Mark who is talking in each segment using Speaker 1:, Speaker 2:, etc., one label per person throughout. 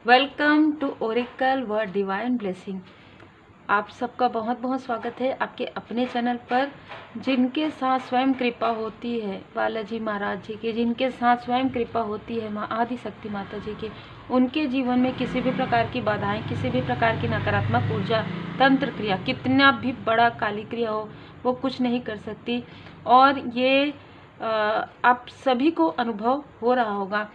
Speaker 1: Welcome to Oracle व divine blessing. आप सबका बहुत बहुत स्वागत है आपके अपने चैनल पर, जिनके साथ स्वयं कृपा होती है बालाजी महाराज जी के, जिनके साथ स्वयं कृपा होती है माँ आदिशक्ति माता जी के। उनके जीवन में किसी भी प्रकार की बाधाएं, किसी भी प्रकार की नकारात्मक ऊर्जा, तंत्र क्रिया, कितना भी बड़ा काली क्रिया हो, वो कुछ नहीं कर सकती। और ये आप सभी को अनुभव हो रहा होगा।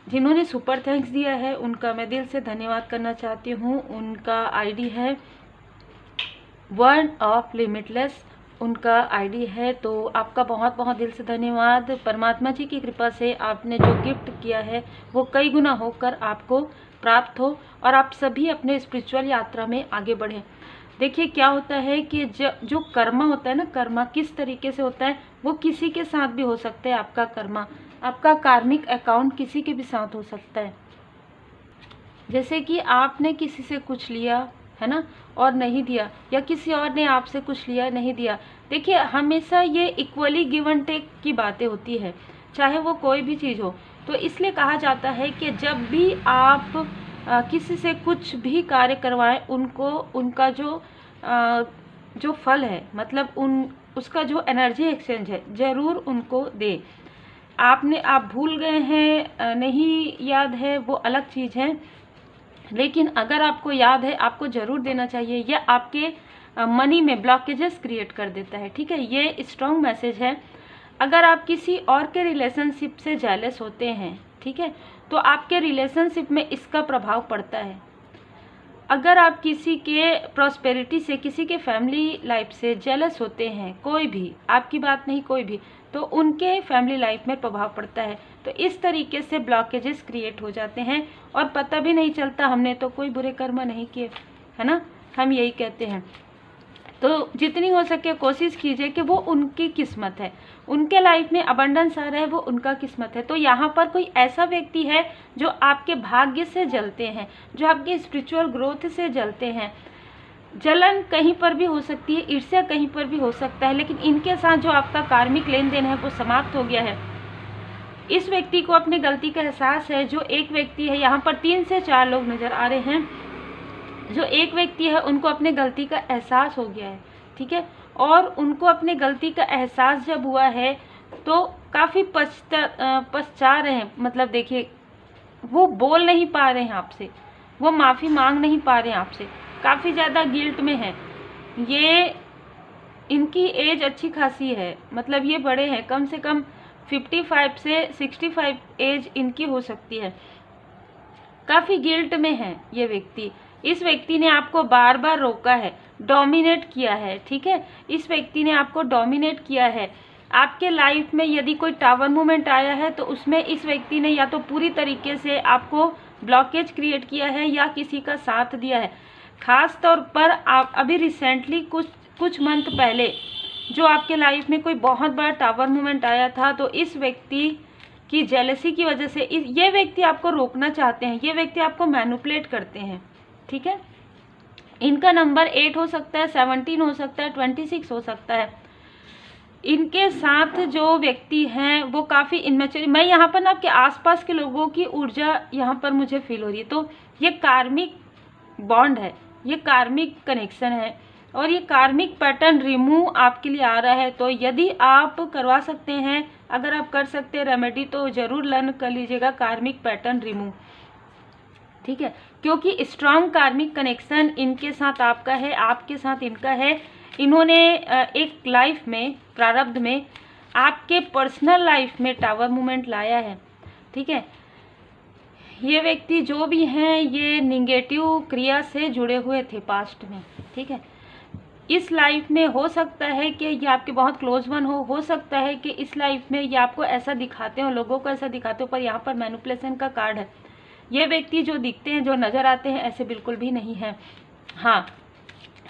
Speaker 1: जिन्होंने सुपर थैंक्स दिया है उनका मैं दिल से धन्यवाद करना चाहती हूँ। उनका आईडी है वर्ड ऑफ लिमिटलेस, उनका आईडी है। तो आपका बहुत बहुत दिल से धन्यवाद। परमात्मा जी की कृपा से आपने जो गिफ्ट किया है वो कई गुना होकर आपको प्राप्त हो और आप सभी अपने स्पिरिचुअल यात्रा में आगे बढ़ें। देखिए क्या होता है कि जो कर्मा होता है ना, कर्मा किस तरीके से होता है, वो किसी के साथ भी हो सकता है। आपका कर्मा, आपका कार्मिक अकाउंट किसी के भी साथ हो सकता है। जैसे कि आपने किसी से कुछ लिया है ना और नहीं दिया, या किसी और ने आपसे कुछ लिया नहीं दिया। देखिए हमेशा ये इक्वली गिव एंड टेक की बातें होती है, चाहे वो कोई भी चीज़ हो। तो इसलिए कहा जाता है कि जब भी आप किसी से कुछ भी कार्य करवाएं, उनको उनका जो फल है, मतलब उसका जो एनर्जी एक्सचेंज है, ज़रूर उनको दे। आप भूल गए हैं, नहीं याद है, वो अलग चीज़ है, लेकिन अगर आपको याद है आपको ज़रूर देना चाहिए। यह आपके मनी में ब्लॉकेजेस क्रिएट कर देता है। ठीक है, ये स्ट्रॉन्ग मैसेज है। अगर आप किसी और के रिलेशनशिप से जेलस होते हैं, ठीक है, तो आपके रिलेशनशिप में इसका प्रभाव पड़ता है। अगर आप किसी के प्रॉस्पेरिटी से, किसी के फैमिली लाइफ से जेलस होते हैं, कोई भी, आपकी बात नहीं कोई भी, तो उनके फैमिली लाइफ में प्रभाव पड़ता है। तो इस तरीके से ब्लॉकेजेस क्रिएट हो जाते हैं और पता भी नहीं चलता हमने तो कोई बुरे कर्म नहीं किए, है ना, हम यही कहते हैं। तो जितनी हो सके कोशिश कीजिए कि वो उनकी किस्मत है, उनके लाइफ में अबंडेंस आ रहा है, वो उनका किस्मत है। तो यहाँ पर कोई ऐसा व्यक्ति है जो आपके भाग्य से जलते हैं, जो आपके स्पिरिचुअल ग्रोथ से जलते हैं। जलन कहीं पर भी हो सकती है, ईर्ष्या कहीं पर भी हो सकता है, लेकिन इनके साथ जो आपका कार्मिक लेन देन है वो समाप्त हो गया है। इस व्यक्ति को अपनी गलती का एहसास है। जो एक व्यक्ति है, यहाँ पर 3 से 4 लोग नजर आ रहे हैं। जो एक व्यक्ति है उनको अपने गलती का एहसास हो गया है, ठीक है, और उनको अपने गलती का एहसास जब हुआ है तो काफ़ी पछता रहे हैं। मतलब देखिए वो बोल नहीं पा रहे हैं आपसे, वो माफ़ी मांग नहीं पा रहे हैं आपसे, काफ़ी ज़्यादा गिल्ट में है। ये इनकी एज अच्छी खासी है, मतलब ये बड़े हैं, कम से कम 55 से 65 एज इनकी हो सकती है। काफ़ी गिल्ट में है ये व्यक्ति। इस व्यक्ति ने आपको बार बार रोका है, डोमिनेट किया है, ठीक है, इस व्यक्ति ने आपको डोमिनेट किया है। आपके लाइफ में यदि कोई टावर मूवमेंट आया है तो उसमें इस व्यक्ति ने या तो पूरी तरीके से आपको ब्लॉकेज क्रिएट किया है या किसी का साथ दिया है। खास तौर पर आप अभी रिसेंटली कुछ मंथ पहले जो आपके लाइफ में कोई बहुत बड़ा टावर मूवमेंट आया था, तो इस व्यक्ति की जेलसी की वजह से ये व्यक्ति आपको रोकना चाहते हैं, ये व्यक्ति आपको मैनिपुलेट करते हैं, ठीक है। इनका नंबर 8 हो सकता है, 17 हो सकता है, 26 हो सकता है। इनके साथ जो व्यक्ति हैं वो काफ़ी इनमेच्योर, मैं यहाँ पर ना आपके आसपास के लोगों की ऊर्जा यहाँ पर मुझे फील हो रही है। तो ये कार्मिक बॉन्ड है, ये कार्मिक कनेक्शन है और ये कार्मिक पैटर्न रिमूव आपके लिए आ रहा है। तो यदि आप करवा सकते हैं, अगर आप कर सकते हैं रेमेडी, तो ज़रूर लर्न कर लीजिएगा कार्मिक पैटर्न रिमूव, ठीक है, क्योंकि स्ट्रॉन्ग कार्मिक कनेक्शन इनके साथ आपका है, आपके साथ इनका है। इन्होंने एक लाइफ में, प्रारब्ध में, आपके पर्सनल लाइफ में टावर मूवमेंट लाया है, ठीक है। ये व्यक्ति जो भी हैं ये निगेटिव क्रिया से जुड़े हुए थे पास्ट में, ठीक है। इस लाइफ में हो सकता है कि ये आपके बहुत क्लोज वन हो सकता है कि इस लाइफ में ये आपको ऐसा दिखाते हो, लोगों को ऐसा दिखाते हो, पर यहाँ पर मैनिपुलेशन का कार्ड है। ये व्यक्ति जो दिखते हैं, जो नज़र आते हैं, ऐसे बिल्कुल भी नहीं है। हाँ,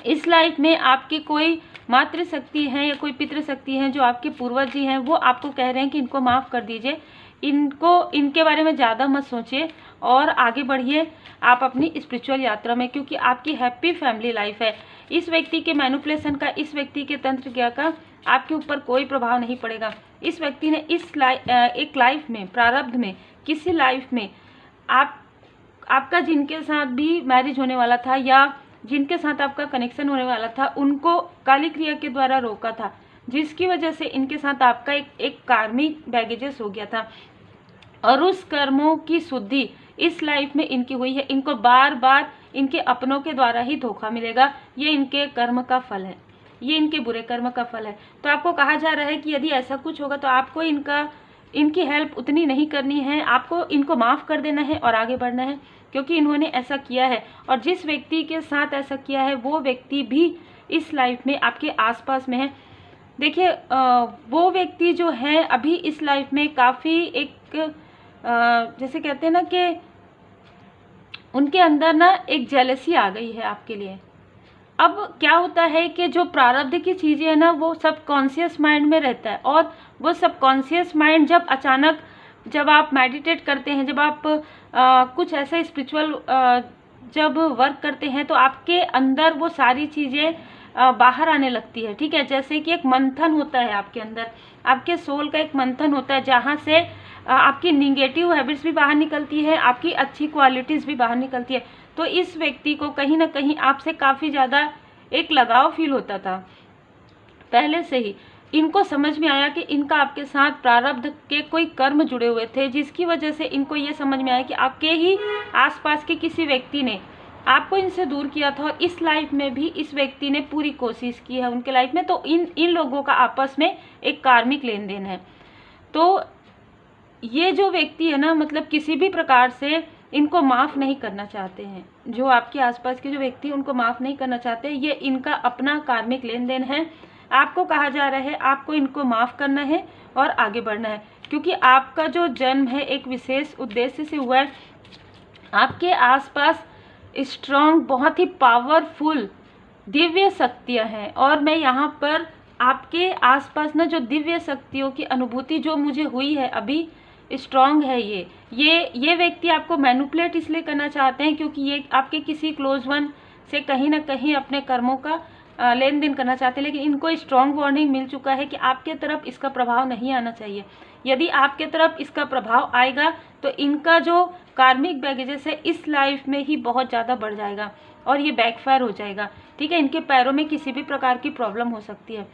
Speaker 1: इस लाइफ में आपकी कोई मातृशक्ति है या कोई पितृशक्ति है, जो आपके पूर्वज जी हैं, वो आपको कह रहे हैं कि इनको माफ़ कर दीजिए, इनके बारे में ज़्यादा मत सोचिए और आगे बढ़िए आप अपनी स्पिरिचुअल यात्रा में, क्योंकि आपकी हैप्पी फैमिली लाइफ है। इस व्यक्ति के मैनिपुलेशन का, इस व्यक्ति के तंत्र क्रिया का आपके ऊपर कोई प्रभाव नहीं पड़ेगा। इस व्यक्ति ने एक लाइफ में, प्रारब्ध में, किसी लाइफ में आपका जिनके साथ भी मैरिज होने वाला था या जिनके साथ आपका कनेक्शन होने वाला था, उनको काली क्रिया के द्वारा रोका था, जिसकी वजह से इनके साथ आपका एक कार्मिक बैगेजेस हो गया था और उस कर्मों की शुद्धि इस लाइफ में इनकी हुई है। इनको बार बार इनके अपनों के द्वारा ही धोखा मिलेगा। ये इनके कर्म का फल है, ये इनके बुरे कर्म का फल है। तो आपको कहा जा रहा है कि यदि ऐसा कुछ होगा तो आपको इनकी हेल्प उतनी नहीं करनी है, आपको इनको माफ़ कर देना है और आगे बढ़ना है, क्योंकि इन्होंने ऐसा किया है। और जिस व्यक्ति के साथ ऐसा किया है वो व्यक्ति भी इस लाइफ में आपके आसपास में है। देखिए वो व्यक्ति जो है अभी इस लाइफ में काफ़ी एक जैसे कहते हैं ना कि उनके अंदर ना एक जेलसी आ गई है आपके लिए। अब क्या होता है कि जो प्रारब्ध की चीज़ें हैं ना वो सबकॉन्शियस माइंड में रहता है, और वो सबकॉन्शियस माइंड जब आप मेडिटेट करते हैं, जब आप कुछ ऐसा स्पिरिचुअल जब वर्क करते हैं तो आपके अंदर वो सारी चीज़ें बाहर आने लगती है। ठीक है, जैसे कि एक मंथन होता है आपके अंदर, आपके सोल का एक मंथन होता है जहाँ से आपकी निगेटिव हैबिट्स भी बाहर निकलती है, आपकी अच्छी क्वालिटीज़ भी बाहर निकलती है। तो इस व्यक्ति को कहीं ना कहीं आपसे काफ़ी ज़्यादा एक लगाव फील होता था पहले से ही। इनको समझ में आया कि इनका आपके साथ प्रारब्ध के कोई कर्म जुड़े हुए थे, जिसकी वजह से इनको ये समझ में आया कि आपके ही आसपास के किसी व्यक्ति ने आपको इनसे दूर किया था, और इस लाइफ में भी इस व्यक्ति ने पूरी कोशिश की है उनके लाइफ में। तो इन लोगों का आपस में एक कार्मिक लेन देन है। तो ये जो व्यक्ति है ना, मतलब किसी भी प्रकार से इनको माफ़ नहीं करना चाहते हैं, जो आपके आसपास के जो व्यक्ति उनको माफ़ नहीं करना चाहते, ये इनका अपना कार्मिक लेन देन है। आपको कहा जा रहा है आपको इनको माफ़ करना है और आगे बढ़ना है, क्योंकि आपका जो जन्म है एक विशेष उद्देश्य से हुआ है। आपके आसपास स्ट्रॉन्ग, बहुत ही पावरफुल दिव्य शक्तियाँ हैं, और मैं यहाँ पर आपके आसपास ना जो दिव्य शक्तियों की अनुभूति जो मुझे हुई है अभी स्ट्रॉन्ग है। ये व्यक्ति आपको मैनिपुलेट इसलिए करना चाहते हैं क्योंकि ये आपके किसी क्लोज वन से कहीं ना कहीं अपने कर्मों का लेन देन करना चाहते हैं, लेकिन इनको स्ट्रॉन्ग वार्निंग मिल चुका है कि आपके तरफ इसका प्रभाव नहीं आना चाहिए। यदि आपके तरफ इसका प्रभाव आएगा तो इनका जो कार्मिक बैगेजेस है इस लाइफ में ही बहुत ज़्यादा बढ़ जाएगा और ये बैकफायर हो जाएगा। ठीक है, इनके पैरों में किसी भी प्रकार की प्रॉब्लम हो सकती है।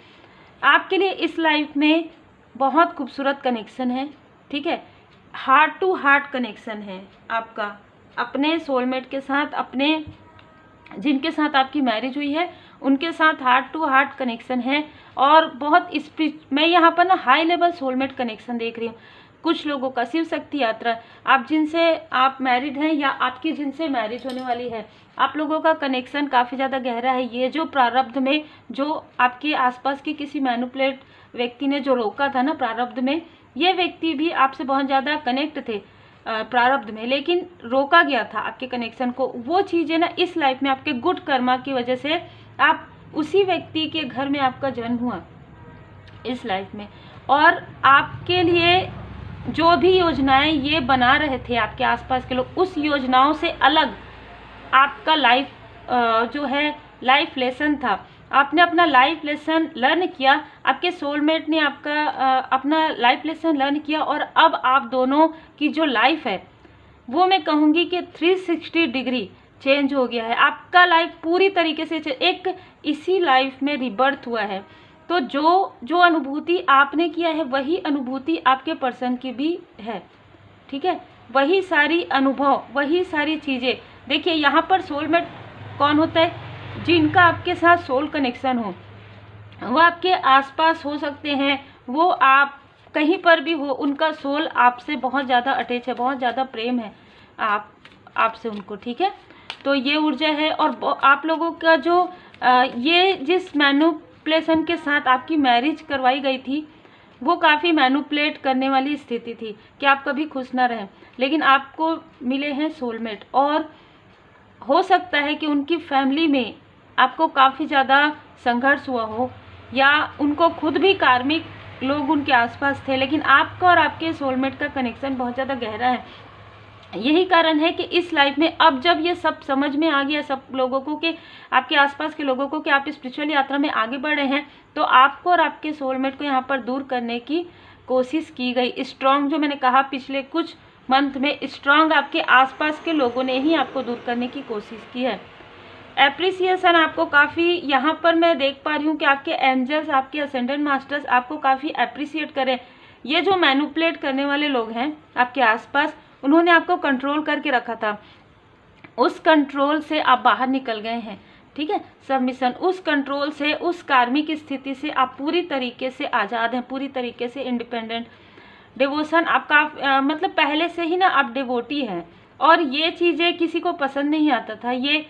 Speaker 1: आपके लिए इस लाइफ में बहुत खूबसूरत कनेक्शन है। ठीक है, हार्ट टू हार्ट कनेक्शन है आपका अपने सोलमेट के साथ, अपने जिनके साथ आपकी मैरिज हुई है उनके साथ हार्ट टू हार्ट कनेक्शन है। और बहुत मैं यहाँ पर ना हाई लेवल सोलमेट कनेक्शन देख रही हूँ। कुछ लोगों का शिव शक्ति यात्रा, आप जिनसे आप मैरिड हैं या आपकी जिनसे मैरिज होने वाली है, आप लोगों का कनेक्शन काफ़ी ज़्यादा गहरा है। ये जो प्रारब्ध में जो आपके आसपास के किसी मैनिपुलेट व्यक्ति ने जो रोका था ना प्रारब्ध में, ये व्यक्ति भी आपसे बहुत ज़्यादा कनेक्ट थे प्रारब्ध में, लेकिन रोका गया था आपके कनेक्शन को। वो चीज़ें ना इस लाइफ में आपके गुड कर्मा की वजह से आप उसी व्यक्ति के घर में आपका जन्म हुआ इस लाइफ में, और आपके लिए जो भी योजनाएं ये बना रहे थे आपके आसपास के लोग, उस योजनाओं से अलग आपका लाइफ जो है लाइफ लेसन था। आपने अपना लाइफ लेसन लर्न किया, आपके सोलमेट ने आपका अपना लाइफ लेसन लर्न किया, और अब आप दोनों की जो लाइफ है वो मैं कहूँगी कि 360 डिग्री चेंज हो गया है। आपका लाइफ पूरी तरीके से एक इसी लाइफ में रिबर्थ हुआ है। तो जो अनुभूति आपने किया है वही अनुभूति आपके पर्सन की भी है। ठीक है, वही सारी अनुभव, वही सारी चीज़ें। देखिए यहाँ पर सोलमेट कौन होता है? जिनका आपके साथ सोल कनेक्शन हो, वो आपके आसपास हो सकते हैं, वो आप कहीं पर भी हो, उनका सोल आपसे बहुत ज़्यादा अटैच है, बहुत ज़्यादा प्रेम है आपसे उनको। ठीक है, तो ये ऊर्जा है। और आप लोगों का जो ये जिस मैनिपुलेशन के साथ आपकी मैरिज करवाई गई थी वो काफ़ी मैनिपुलेट करने वाली स्थिति थी कि आप कभी खुश ना रहें, लेकिन आपको मिले हैं सोलमेट। और हो सकता है कि उनकी फैमिली में आपको काफ़ी ज़्यादा संघर्ष हुआ हो, या उनको खुद भी कार्मिक लोग उनके आसपास थे, लेकिन आपका और आपके सोलमेट का कनेक्शन बहुत ज़्यादा गहरा है। यही कारण है कि इस लाइफ में अब जब ये सब समझ में आ गया सब लोगों को, कि आपके आसपास के लोगों को, कि आप स्पिरिचुअल यात्रा में आगे बढ़ रहे हैं, तो आपको और आपके सोलमेट को यहाँ पर दूर करने की कोशिश की गई। स्ट्रॉन्ग जो मैंने कहा पिछले कुछ मंथ में स्ट्रांग आपके आसपास के लोगों ने ही आपको दूर करने की कोशिश की है। एप्रिसिएशन आपको काफ़ी यहाँ पर मैं देख पा रही हूँ कि आपके एंजल्स, आपके असेंडेंट मास्टर्स आपको काफ़ी अप्रिसिएट करें। ये जो मैनिपुलेट करने वाले लोग हैं आपके आसपास, उन्होंने आपको कंट्रोल करके रखा था, उस कंट्रोल से आप बाहर निकल गए हैं। ठीक है, सबमिशन, उस कंट्रोल से, उस कार्मिक स्थिति से आप पूरी तरीके से आज़ाद हैं, पूरी तरीके से इंडिपेंडेंट। डिवोशन आपका मतलब पहले से ही ना आप डिवोटी हैं, और ये चीज़ें किसी को पसंद नहीं आता था। ये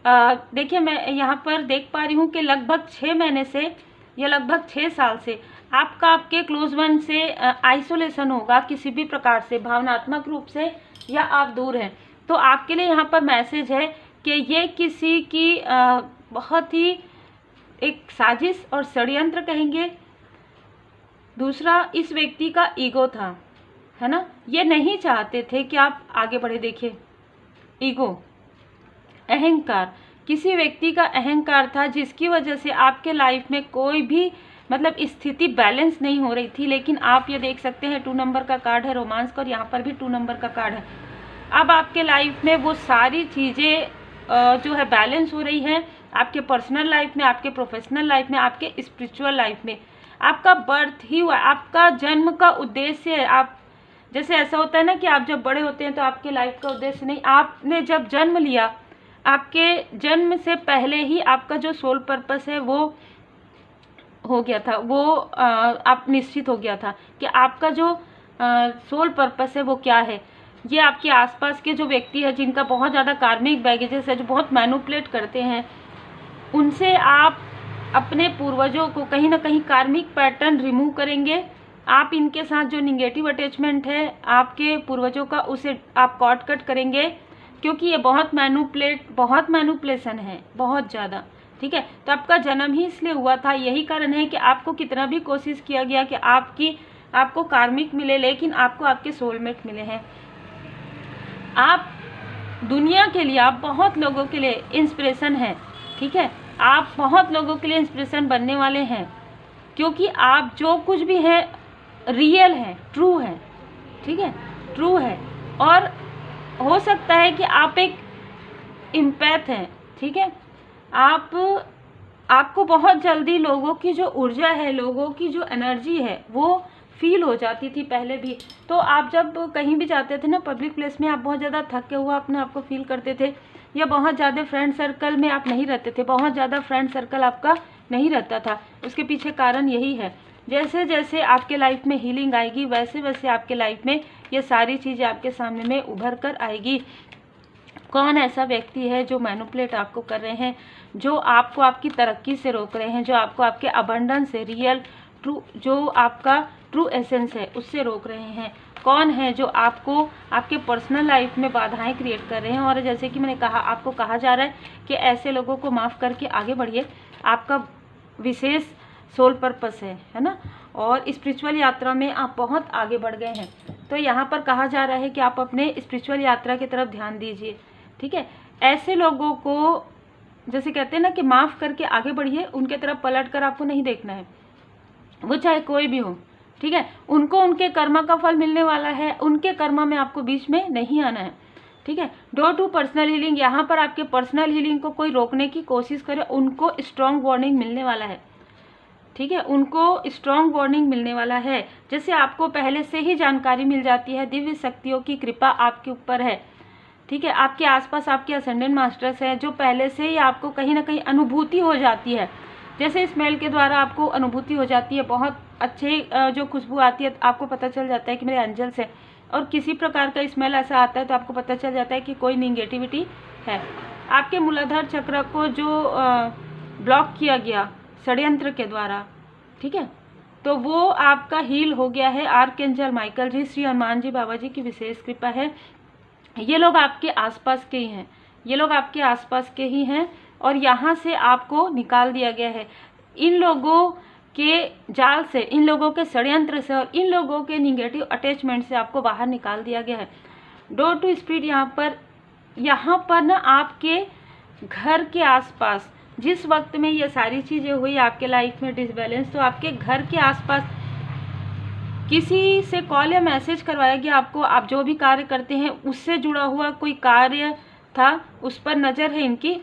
Speaker 1: देखिए मैं यहाँ पर देख पा रही हूँ कि लगभग 6 महीने से या लगभग 6 साल से आपका आपके क्लोज वन से आइसोलेशन होगा किसी भी प्रकार से, भावनात्मक रूप से, या आप दूर हैं। तो आपके लिए यहाँ पर मैसेज है कि ये किसी की बहुत ही एक साजिश और षड्यंत्र कहेंगे। दूसरा, इस व्यक्ति का ईगो था, है ना, ये नहीं चाहते थे कि आप आगे बढ़े। देखिए ईगो, अहंकार, किसी व्यक्ति का अहंकार था जिसकी वजह से आपके लाइफ में कोई भी मतलब स्थिति बैलेंस नहीं हो रही थी। लेकिन आप ये देख सकते हैं 2 नंबर का कार्ड है रोमांस का, और यहाँ पर भी 2 नंबर का कार्ड है। अब आपके लाइफ में वो सारी चीज़ें जो है बैलेंस हो रही हैं, आपके पर्सनल लाइफ में, आपके प्रोफेशनल लाइफ में, आपके स्पिरिचुअल लाइफ में। आपका बर्थ ही हुआ, आपका जन्म का उद्देश्य है। आप जैसे ऐसा होता है ना कि आप जब बड़े होते हैं तो आपके लाइफ का उद्देश्य नहीं, आपने जब जन्म लिया, आपके जन्म से पहले ही आपका जो सोल पर्पस है वो हो गया था, वो आप निश्चित हो गया था कि आपका जो सोल पर्पस है वो क्या है। ये आपके आसपास के जो व्यक्ति है जिनका बहुत ज़्यादा कार्मिक बैगेजेस है, जो बहुत मैनिपुलेट करते हैं, उनसे आप अपने पूर्वजों को कहीं ना कहीं कार्मिक पैटर्न रिमूव करेंगे। आप इनके साथ जो निगेटिव अटैचमेंट है आपके पूर्वजों का, उसे आप कट करेंगे, क्योंकि ये बहुत मैनिपुलेशन है, बहुत ज़्यादा। ठीक है, तो आपका जन्म ही इसलिए हुआ था, यही कारण है कि आपको कितना भी कोशिश किया गया कि आपको कार्मिक मिले, लेकिन आपको आपके सोलमेट मिले हैं। आप दुनिया के लिए, आप बहुत लोगों के लिए इंस्पिरेशन हैं। ठीक है, आप बहुत लोगों के लिए इंस्पिरेशन बनने वाले हैं, क्योंकि आप जो कुछ भी है रियल है, ट्रू है। ठीक है, ट्रू है, और हो सकता है कि आप एक इम्पैथ हैं। ठीक है, आपको बहुत जल्दी लोगों की जो ऊर्जा है, लोगों की जो एनर्जी है वो फील हो जाती थी पहले भी। तो आप जब कहीं भी जाते थे ना पब्लिक प्लेस में, आप बहुत ज़्यादा थके हुआ अपने आप को फील करते थे, या बहुत ज़्यादा फ्रेंड सर्कल में आप नहीं रहते थे, बहुत ज़्यादा फ्रेंड सर्कल आपका नहीं रहता था। उसके पीछे कारण यही है। जैसे जैसे आपके लाइफ में हीलिंग आएगी, वैसे वैसे आपके लाइफ में ये सारी चीज़ें आपके सामने में उभर कर आएगी। कौन ऐसा व्यक्ति है जो मैनिपुलेट आपको कर रहे हैं, जो आपको आपकी तरक्की से रोक रहे हैं, जो आपको आपके अबंडेंस से, रियल ट्रू, जो आपका ट्रू एसेंस है उससे रोक रहे हैं? कौन है जो आपको आपके पर्सनल लाइफ में बाधाएं क्रिएट कर रहे हैं? और जैसे कि मैंने कहा, आपको कहा जा रहा है कि ऐसे लोगों को माफ़ करके आगे बढ़िए, आपका विशेष सोल पर्पस है ना, और स्पिरिचुअल यात्रा में आप बहुत आगे बढ़ गए हैं। तो यहाँ पर कहा जा रहा है कि आप अपने स्पिरिचुअल यात्रा की तरफ ध्यान दीजिए। ठीक है, ऐसे लोगों को जैसे कहते हैं ना कि माफ़ करके आगे बढ़िए, उनके तरफ पलट कर आपको नहीं देखना है, वो चाहे कोई भी हो। ठीक है, उनको उनके कर्म का फल मिलने वाला है, उनके कर्म में आपको बीच में नहीं आना है। ठीक है, डोर टू पर्सनल हीलिंग, यहाँ पर आपके पर्सनल हीलिंग को कोई रोकने की कोशिश करे, उनको स्ट्रॉन्ग वार्निंग मिलने वाला है। ठीक है, उनको स्ट्रॉन्ग वार्निंग मिलने वाला है। जैसे आपको पहले से ही जानकारी मिल जाती है, दिव्य शक्तियों की कृपा आपके ऊपर है। ठीक है, आपके आसपास आपके असेंडेंट मास्टर्स हैं, जो पहले से ही आपको कहीं ना कहीं अनुभूति हो जाती है। जैसे स्मेल के द्वारा आपको अनुभूति हो जाती है, बहुत अच्छे जो खुशबू आती है, आपको पता चल जाता है कि मेरे एंजल्स हैं। और किसी प्रकार का स्मेल ऐसा आता है तो आपको पता चल जाता है कि कोई निगेटिविटी है। आपके मूलाधार चक्र को जो ब्लॉक किया गया षड्यंत्र के द्वारा, ठीक है, तो वो आपका हील हो गया है। आर्कएंजल माइकल जी, श्री हनुमान जी बाबा जी की विशेष कृपा है। ये लोग आपके आसपास के ही हैं, ये लोग आपके आसपास के ही हैं, और यहाँ से आपको निकाल दिया गया है। इन लोगों के जाल से, इन लोगों के षड्यंत्र से और इन लोगों के निगेटिव अटैचमेंट से आपको बाहर निकाल दिया गया है। डोर टू स्पिरिट, यहाँ पर ना आपके घर के आसपास जिस वक्त में ये सारी चीज़ें हुई आपके लाइफ में डिसबैलेंस, तो आपके घर के आसपास किसी से कॉल या मैसेज करवाया गया आपको, आप जो भी कार्य करते हैं उससे जुड़ा हुआ कोई कार्य था, उस पर नज़र है इनकी।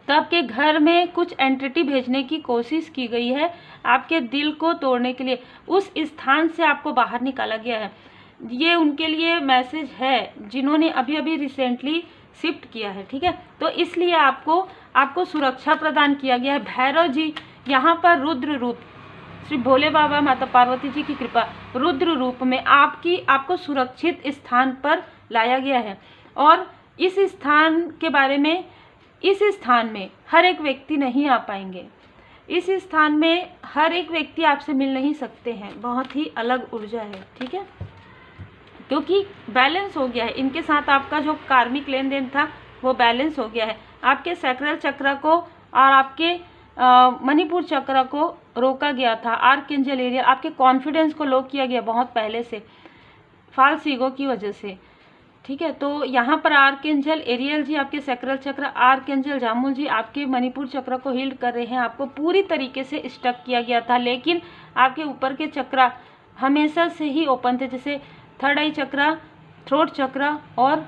Speaker 1: तो आपके घर में कुछ एंटिटी भेजने की कोशिश की गई है, आपके दिल को तोड़ने के लिए। उस स्थान से आपको बाहर निकाला गया है। ये उनके लिए मैसेज है जिन्होंने अभी अभी रिसेंटली शिफ्ट किया है, ठीक है। तो इसलिए आपको सुरक्षा प्रदान किया गया है। भैरव जी यहाँ पर रुद्र रूप, श्री भोले बाबा माता पार्वती जी की कृपा रुद्र रूप में आपको सुरक्षित स्थान पर लाया गया है। और इस स्थान के बारे में, इस स्थान में हर एक व्यक्ति नहीं आ पाएंगे, इस स्थान में हर एक व्यक्ति आपसे मिल नहीं सकते हैं। बहुत ही अलग ऊर्जा है, ठीक है, क्योंकि बैलेंस हो गया है इनके साथ। आपका जो कार्मिक लेन देन था वो बैलेंस हो गया है। आपके सैक्रल चक्र को और आपके मणिपुर चक्र को रोका गया था। आर्कएंजल एरियल, आपके कॉन्फिडेंस को लो किया गया बहुत पहले से, फॉल्स ईगो की वजह से, ठीक है। तो यहाँ पर आर्कएंजल एरियल जी आपके सैक्रल चक्र, आर्कएंजल जामुल जी आपके मणिपुर चक्र को हील कर रहे हैं। आपको पूरी तरीके से स्टक किया गया था, लेकिन आपके ऊपर के चक्र हमेशा से ही ओपन थे, जैसे थर्ड आई चक्र, थ्रोट चक्र और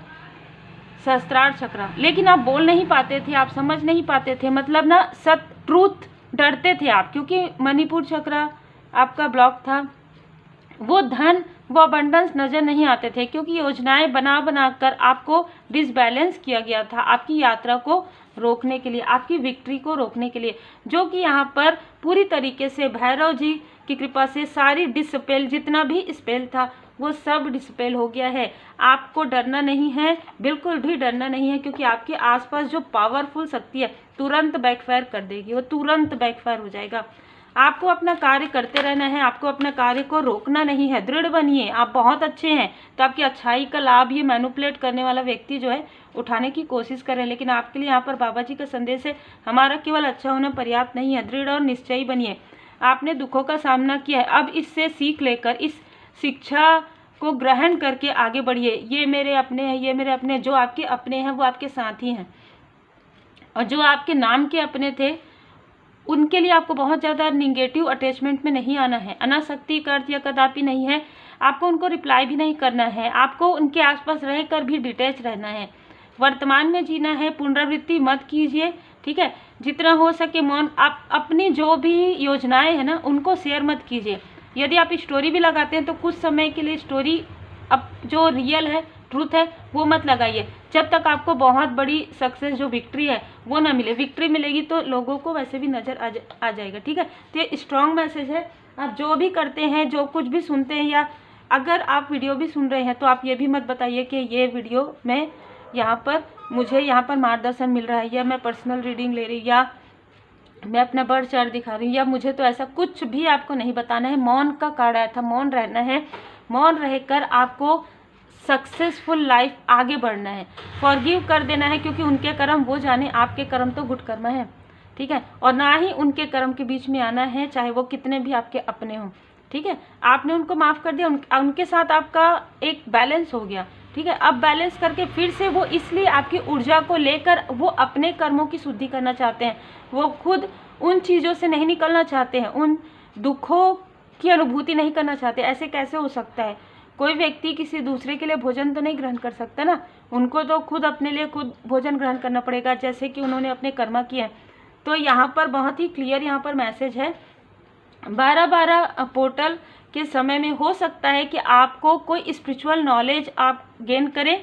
Speaker 1: सहस्त्रार चक्र। लेकिन आप बोल नहीं पाते थे, आप समझ नहीं पाते थे, मतलब ना ट्रूथ, डरते थे आप, क्योंकि मणिपुर चक्र आपका ब्लॉक था। वो धन, वो अबंडेंस नज़र नहीं आते थे, क्योंकि योजनाएं बना कर आपको डिसबैलेंस किया गया था, आपकी यात्रा को रोकने के लिए, आपकी विक्ट्री को रोकने के लिए, जो कि यहाँ पर पूरी तरीके से भैरव जी की कृपा से सारी डिस्पेल, जितना भी स्पेल था वो सब डिस्पेल हो गया है। आपको डरना नहीं है, बिल्कुल भी डरना नहीं है, क्योंकि आपके आसपास जो पावरफुल शक्ति है तुरंत बैकफायर कर देगी, वो तुरंत बैकफायर हो जाएगा। आपको अपना कार्य करते रहना है, आपको अपना कार्य को रोकना नहीं है। दृढ़ बनिए, आप बहुत अच्छे हैं। तो आपकी अच्छाई का लाभ ये मैनिपुलेट करने वाला व्यक्ति जो है उठाने की कोशिश कर रहे हैं, लेकिन आपके लिए यहाँ पर बाबा जी का संदेश है, हमारा केवल अच्छा होना पर्याप्त नहीं है। दृढ़ और निश्चयी बनिए। आपने दुखों का सामना किया है, अब इससे सीख लेकर इस शिक्षा को ग्रहण करके आगे बढ़िए। ये मेरे अपने हैं, ये मेरे अपने, जो आपके अपने हैं वो आपके साथी हैं, और जो आपके नाम के अपने थे उनके लिए आपको बहुत ज़्यादा निगेटिव अटैचमेंट में नहीं आना है। अनासक्ति का अर्थ या कदापि नहीं है आपको उनको रिप्लाई भी नहीं करना है, आपको उनके आसपास रहकर भी डिटैच रहना है। वर्तमान में जीना है, पुनरावृत्ति मत कीजिए, ठीक है। जितना हो सके मौन, आप अपनी जो भी योजनाएं हैं ना उनको शेयर मत कीजिए। यदि आप स्टोरी भी लगाते हैं तो कुछ समय के लिए स्टोरी, अब जो रियल है, ट्रूथ है, वो मत लगाइए, जब तक आपको बहुत बड़ी सक्सेस, जो विक्ट्री है वो ना मिले। विक्ट्री मिलेगी तो लोगों को वैसे भी नज़र आ जाएगा, ठीक है। तो ये स्ट्रॉन्ग मैसेज है। आप जो भी करते हैं, जो कुछ भी सुनते हैं, या अगर आप वीडियो भी सुन रहे हैं तो आप ये भी मत बताइए कि ये वीडियो में मुझे यहाँ पर मार्गदर्शन मिल रहा है, या मैं पर्सनल रीडिंग ले रही, या मैं अपना बर्थ चार्ट दिखा रही हूँ, या मुझे तो ऐसा कुछ भी आपको नहीं बताना है। मौन का कार्ड आया था, मौन रहना है। मौन रहकर आपको सक्सेसफुल लाइफ आगे बढ़ना है। फॉरगिव कर देना है, क्योंकि उनके कर्म वो जाने, आपके कर्म तो गुड कर्म है, ठीक है। और ना ही उनके कर्म के बीच में आना है, चाहे वो कितने भी आपके अपने हों, ठीक है। आपने उनको माफ़ कर दिया, उनके साथ आपका एक बैलेंस हो गया, ठीक है। अब बैलेंस करके फिर से वो, इसलिए आपकी ऊर्जा को लेकर वो अपने कर्मों की शुद्धि करना चाहते हैं। वो खुद उन चीज़ों से नहीं निकलना चाहते हैं, उन दुखों की अनुभूति नहीं करना चाहते। ऐसे कैसे हो सकता है? कोई व्यक्ति किसी दूसरे के लिए भोजन तो नहीं ग्रहण कर सकता ना, उनको तो खुद अपने लिए खुद भोजन ग्रहण करना पड़ेगा, जैसे कि उन्होंने अपने कर्म किए हैं। तो यहाँ पर बहुत ही क्लियर यहाँ पर मैसेज है। 12-12 पोर्टल के समय में हो सकता है कि आपको कोई स्पिरिचुअल नॉलेज आप गेन करें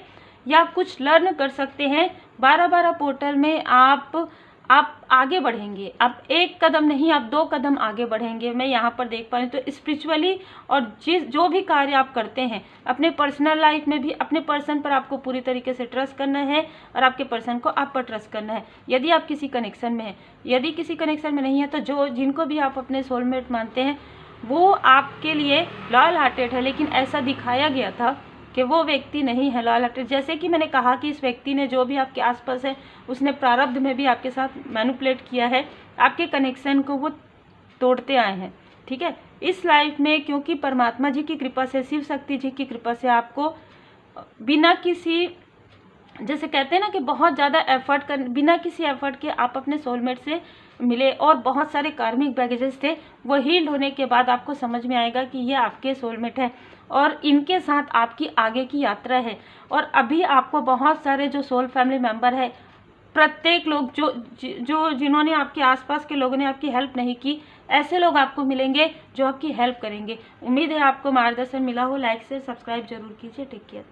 Speaker 1: या कुछ लर्न कर सकते हैं। 12-12 पोर्टल में आप आगे बढ़ेंगे। आप एक कदम नहीं, आप 2 कदम आगे बढ़ेंगे। मैं यहाँ पर देख पा रही हूँ। तो स्पिरिचुअली और जो भी कार्य आप करते हैं अपने पर्सनल लाइफ में भी, अपने पर्सन पर आपको पूरी तरीके से ट्रस्ट करना है और आपके पर्सन को आप पर ट्रस्ट करना है। यदि आप किसी कनेक्शन में हैं, यदि किसी कनेक्शन में नहीं है तो जिनको भी आप अपने सोलमेट मानते हैं वो आपके लिए लॉयल हार्टेड है, लेकिन ऐसा दिखाया गया था कि वो व्यक्ति नहीं है लॉयल हार्टेड। जैसे कि मैंने कहा कि इस व्यक्ति ने, जो भी आपके आसपास है, उसने प्रारब्ध में भी आपके साथ मैनिपुलेट किया है, आपके कनेक्शन को वो तोड़ते आए हैं, ठीक है। इस लाइफ में क्योंकि परमात्मा जी की कृपा से, शिव शक्ति जी की कृपा से आपको बिना किसी जैसे कहते हैं ना कि बहुत ज़्यादा एफर्ट कर, बिना किसी एफर्ट के आप अपने सोलमेट से मिले और बहुत सारे कार्मिक बैगेजेस थे, वो हील्ड होने के बाद आपको समझ में आएगा कि ये आपके सोलमेट है और इनके साथ आपकी आगे की यात्रा है। और अभी आपको बहुत सारे जो सोल फैमिली मेंबर है, प्रत्येक लोग जो जिन्होंने आपके आसपास के लोगों ने आपकी हेल्प नहीं की, ऐसे लोग आपको मिलेंगे जो आपकी हेल्प करेंगे। उम्मीद है आपको मार्गदर्शन मिला हो। लाइक से सब्सक्राइब जरूर कीजिए। Take care.